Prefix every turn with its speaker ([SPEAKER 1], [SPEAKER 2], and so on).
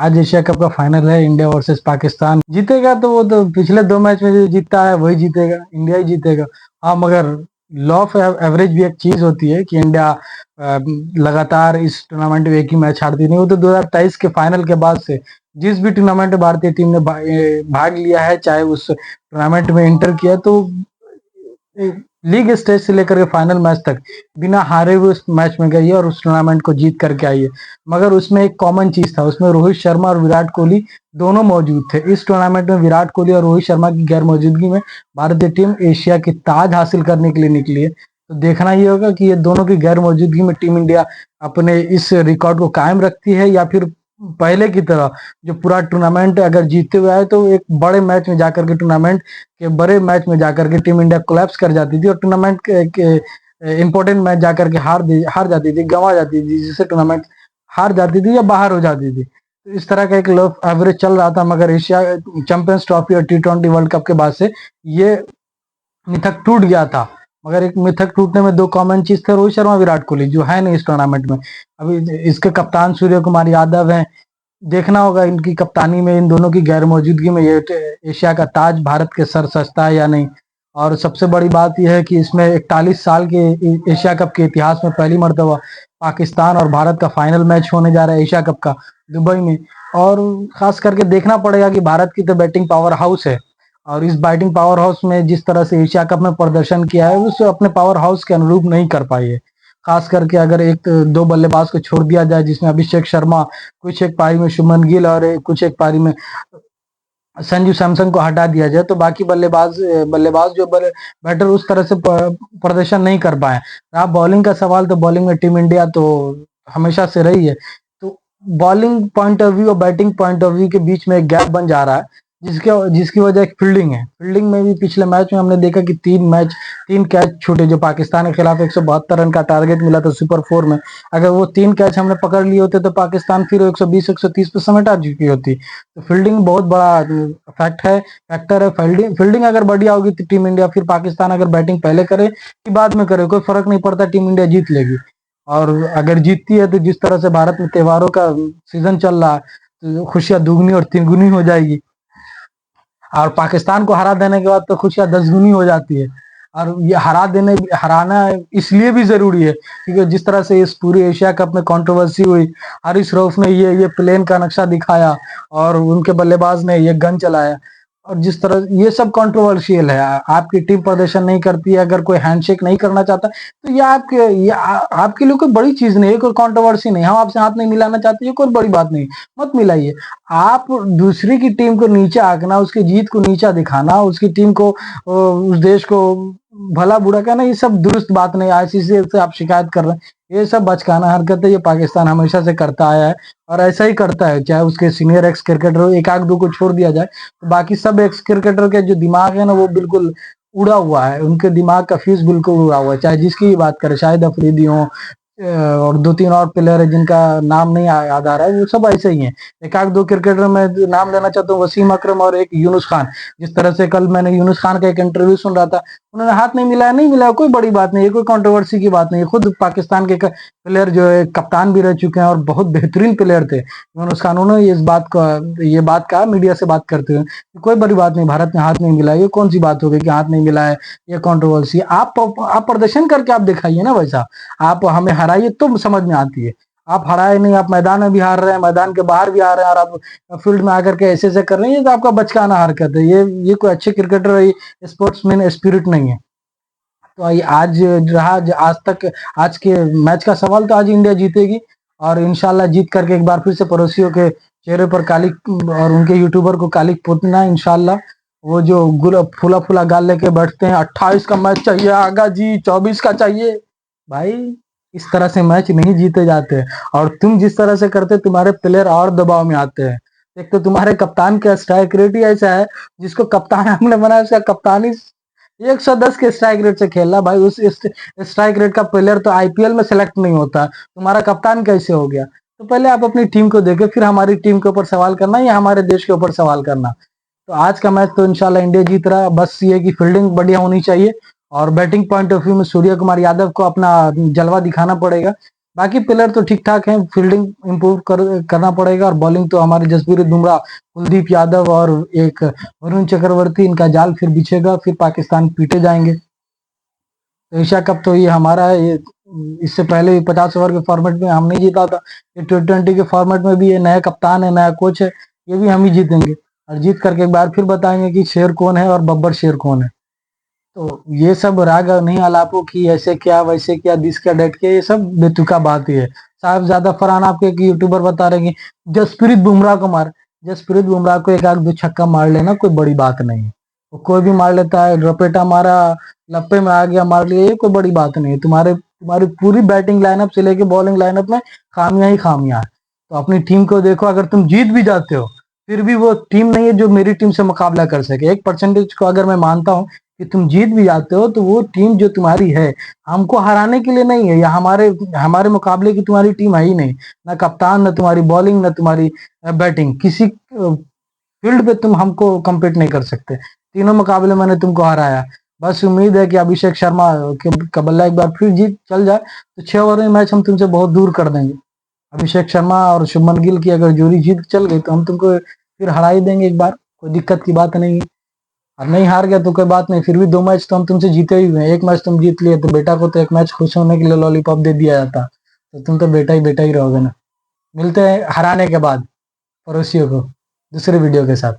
[SPEAKER 1] आज Asia cup का final है, इंडिया वर्सेस पाकिस्तान। जीतेगा तो वो तो पिछले 2 मैच में जो जीतता है वही जीतेगा, इंडिया ही जीतेगा। हाँ, मगर लॉ ऑफ एवरेज भी एक चीज होती है कि इंडिया लगातार इस टूर्नामेंट में एक ही मैच हारती नहीं। वो तो 2023 के फाइनल के बाद से जिस भी टूर्नामेंट में भारतीय टीम ने भाग लिया है, चाहे उस टूर्नामेंट में इंटर किया, तो लीग स्टेज से लेकर के फाइनल मैच तक बिना हारे हुए उस मैच में गई है और उस टूर्नामेंट को जीत करके आई है। मगर उसमें एक कॉमन चीज था, उसमें रोहित शर्मा और विराट कोहली दोनों मौजूद थे। इस टूर्नामेंट में विराट कोहली और रोहित शर्मा की गैर मौजूदगी में भारतीय टीम एशिया की ताज हासिल करने के लिए निकली है। तो देखना ये होगा कि ये दोनों की गैर मौजूदगी में टीम इंडिया अपने इस रिकॉर्ड को कायम रखती है, या फिर पहले की तरह जो पूरा टूर्नामेंट अगर जीतते हुए आए तो एक बड़े मैच में जाकर के टूर्नामेंट के बड़े मैच में जाकर के टीम इंडिया कोलैप्स कर जाती थी और टूर्नामेंट के इंपॉर्टेंट मैच जाकर के हार जाती थी, गंवा जाती थी, जिससे टूर्नामेंट हार जाती थी या बाहर हो जाती थी। तो इस तरह का एक लो एवरेज चल रहा था। मगर एशिया चैंपियंस ट्रॉफी और T20 वर्ल्ड कप के बाद से ये मिथक टूट गया था। मगर एक मिथक टूटने में दो कॉमन चीज थे, रोहित शर्मा विराट कोहली, जो है नहीं इस टूर्नामेंट में। अभी इसके कप्तान सूर्य कुमार यादव हैं। देखना होगा इनकी कप्तानी में, इन दोनों की गैर मौजूदगी में ये एशिया का ताज भारत के सर सजता है या नहीं। और सबसे बड़ी बात यह है कि इसमें 41 साल के एशिया कप के इतिहास में पहली मर्तबा पाकिस्तान और भारत का फाइनल मैच होने जा रहा है एशिया कप का, दुबई में। और खास करके देखना पड़ेगा कि भारत की तो बैटिंग पावर हाउस है, और इस बैटिंग पावर हाउस में जिस तरह से एशिया कप में प्रदर्शन किया है उसे अपने पावर हाउस के अनुरूप नहीं कर पाई है। खास करके अगर एक दो बल्लेबाज को छोड़ दिया जाए, जिसमें अभिषेक शर्मा, कुछ एक पारी में शुभमन गिल और कुछ एक पारी में संजू सैमसन को हटा दिया जाए, तो बाकी बल्लेबाज जो बैटर उस तरह से प्रदर्शन नहीं कर पाए। रहा बॉलिंग का सवाल, तो बॉलिंग में टीम इंडिया तो हमेशा से रही है। तो बॉलिंग पॉइंट ऑफ व्यू और बैटिंग पॉइंट ऑफ व्यू के बीच में एक गैप बन जा रहा है, जिसकी वजह एक फील्डिंग है। फील्डिंग में भी पिछले मैच में हमने देखा कि 3 कैच छूटे, जो पाकिस्तान के खिलाफ 172 रन का टारगेट मिला था सुपर 4 में। अगर वो 3 कैच हमने पकड़ लिए होते तो पाकिस्तान फिर 120-130 पे समेटा चुकी होती। तो फील्डिंग बहुत बड़ा फैक्टर है। फील्डिंग अगर बढ़िया होगी तो टीम इंडिया, फिर पाकिस्तान अगर बैटिंग पहले करे कि बाद में करे, कोई फर्क नहीं पड़ता, टीम इंडिया जीत लेगी। और अगर जीतती है तो जिस तरह से भारत में त्योहारों का सीजन चल रहा है, तो खुशियां दुगनी और तिगुनी हो जाएगी। और पाकिस्तान को हरा देने के बाद तो खुशियां 10 गुनी हो जाती है। और ये हराना इसलिए भी जरूरी है क्योंकि जिस तरह से इस पूरी एशिया कप में कंट्रोवर्सी हुई, हारिस रऊफ ने ये प्लेन का नक्शा दिखाया और उनके बल्लेबाज ने ये गन चलाया, और जिस तरह ये सब कंट्रोवर्शियल है। आपकी टीम प्रदर्शन नहीं करती है, अगर कोई हैंडशेक नहीं करना चाहता, तो आपके लिए कोई बड़ी चीज नहीं है, कोई कंट्रोवर्सी नहीं। हम आपसे हाथ नहीं मिलाना चाहते, ये कोई बड़ी बात नहीं, मत मिलाइए। आप दूसरी की टीम को नीचे आंकना, उसकी जीत को नीचा दिखाना, उसकी टीम को, उस देश को भला बुरा कहना, ये सब दुरुस्त बात नहीं। ICC से आप शिकायत कर रहे हैं, ये सब बचकाना हरकत है। ये पाकिस्तान हमेशा से करता आया है और ऐसा ही करता है, चाहे उसके सीनियर एक्स क्रिकेटर एक आध दो को छोड़ दिया जाए, तो बाकी सब एक्स क्रिकेटर के जो दिमाग है ना, वो बिल्कुल उड़ा हुआ है। उनके दिमाग का फ्यूज बिल्कुल उड़ा हुआ है, चाहे जिसकी भी बात करें, शाहिद अफरीदी हो और 2-3 और प्लेयर है जिनका नाम नहीं याद आ रहा है, वो सब ऐसे ही हैं। एक आध दो क्रिकेटर में नाम लेना चाहता हूँ, वसीम अकरम और एक यूनुस खान। जिस तरह से कल मैंने यूनुस खान का एक इंटरव्यू सुन रहा था, उन्होंने हाथ नहीं मिलाया, कोई बड़ी बात नहीं है, कोई कंट्रोवर्सी की बात नहीं है। खुद पाकिस्तान के प्लेयर जो है कप्तान भी रह चुके हैं और बहुत बेहतरीन प्लेयर थे यूनुस खान, उन्होंने ये बात कहा मीडिया से बात करते हुए, कोई बड़ी बात नहीं, भारत ने हाथ नहीं मिलाया, ये कौन सी बात हो गई कि हाथ नहीं मिलाया, ये कंट्रोवर्सी। आप प्रदर्शन करके आप दिखाइए ना वैसा, आप हमें हराइए तो समझ में आती है। आप हराए नहीं, आप मैदान में भी हार रहे हैं, मैदान के बाहर भी आ रहे हैं, और आप फील्ड में आकर के ऐसे कर रहे हैं, ये तो आपका बचकाना हरकत है। ये कोई अच्छे क्रिकेटर, ये स्पोर्ट्समैन स्पिरिट नहीं है। तो आज रहा आज के मैच का सवाल, तो आज इंडिया जीतेगी और इंशाल्लाह जीत करके एक बार फिर से पड़ोसियों के चेहरे पर काली, और उनके यूट्यूबर को काली पोतना इंशाल्लाह। वो जो फूला फूला गाल लेके बैठते हैं, 28 का मैच चाहिए आगा जी, 24 का चाहिए। भाई, इस तरह से मैच नहीं जीते जाते, और तुम जिस तरह से करते, तुम्हारे प्लेयर और दबाव में आते हैं। एक तो तुम्हारे कप्तान का स्ट्राइक रेट ही ऐसा है, जिसको कप्तान हमने बनाया, उसका कप्तानी 110 के स्ट्राइक रेट से खेल रहा। भाई, उस स्ट्राइक रेट का प्लेयर तो IPL में सेलेक्ट नहीं होता, तुम्हारा कप्तान कैसे हो गया? तो पहले आप अपनी टीम को देखे, फिर हमारी टीम के ऊपर सवाल करना या हमारे देश के ऊपर सवाल करना। तो आज का मैच तो इंशाल्लाह इंडिया जीत रहा है। बस ये कि फील्डिंग बढ़िया होनी चाहिए, और बैटिंग पॉइंट ऑफ व्यू में सूर्य कुमार यादव को अपना जलवा दिखाना पड़ेगा। बाकी प्लेयर तो ठीक ठाक हैं, फील्डिंग इम्प्रूव करना पड़ेगा, और बॉलिंग तो हमारे जसप्रीत बुमराह, कुलदीप यादव और एक वरुण चक्रवर्ती, इनका जाल फिर बिछेगा, फिर पाकिस्तान पीटे जाएंगे। तो एशिया कप तो ये हमारा है। ये इससे पहले 50 ओवर के फॉर्मेट में हम नहीं जीता था, ये T20 के फॉर्मेट में भी ये नया कप्तान है, नया कोच है, ये भी हम ही जीतेंगे। और जीत करके एक बार फिर बताएंगे कि शेर कौन है और बब्बर शेर कौन है। तो ये सब राग नहीं आलापो की ऐसे क्या वैसे क्या दिस क्या डेट के, ये सब बेतुका बात ही है। साहबजादा फरहान आपके एक यूट्यूबर बता रहे हैं कि जसप्रीत बुमराह को मार, जसप्रीत बुमराह को एक आध दो छक्का मार लेना कोई बड़ी बात नहीं है, वो कोई भी मार लेता है, रपेटा मारा, लप्पे में आ गया मार लिया, ये कोई बड़ी बात नहीं है। तुम्हारी पूरी बैटिंग लाइनअप से लेके बॉलिंग लाइनअप में खामियां ही खामियां है। तो अपनी टीम को देखो, अगर तुम जीत भी जाते हो फिर भी वो टीम नहीं है जो मेरी टीम से मुकाबला कर सके। 1% को अगर मैं मानता हूँ कि तुम जीत भी जाते हो तो वो टीम जो तुम्हारी है हमको हराने के लिए नहीं है, या हमारे हमारे मुकाबले की तुम्हारी टीम है ही नहीं। ना कप्तान, ना तुम्हारी बॉलिंग, ना तुम्हारी बैटिंग, किसी फील्ड पे तुम हमको कम्पीट नहीं कर सकते। तीनों मुकाबले मैंने तुमको हराया। बस उम्मीद है कि अभिषेक शर्मा का बल्ला एक बार फिर जीत चल जाए तो 6 ओवर में मैच हम तुमसे बहुत दूर कर देंगे। अभिषेक शर्मा और शुभमन गिल की अगर जोड़ी जीत चल गई तो हम तुमको फिर हरा ही देंगे एक बार, कोई दिक्कत की बात नहीं है। और नहीं हार गया तो कोई बात नहीं, फिर भी 2 मैच तो हम तुमसे जीते ही हुए हैं। एक मैच तुम जीत लिए तो बेटा को तो एक मैच खुश होने के लिए लॉलीपॉप दे दिया जाता, तो तुम तो बेटा ही रहोगे ना। मिलते हैं हराने के बाद पड़ोसियों को दूसरे वीडियो के साथ।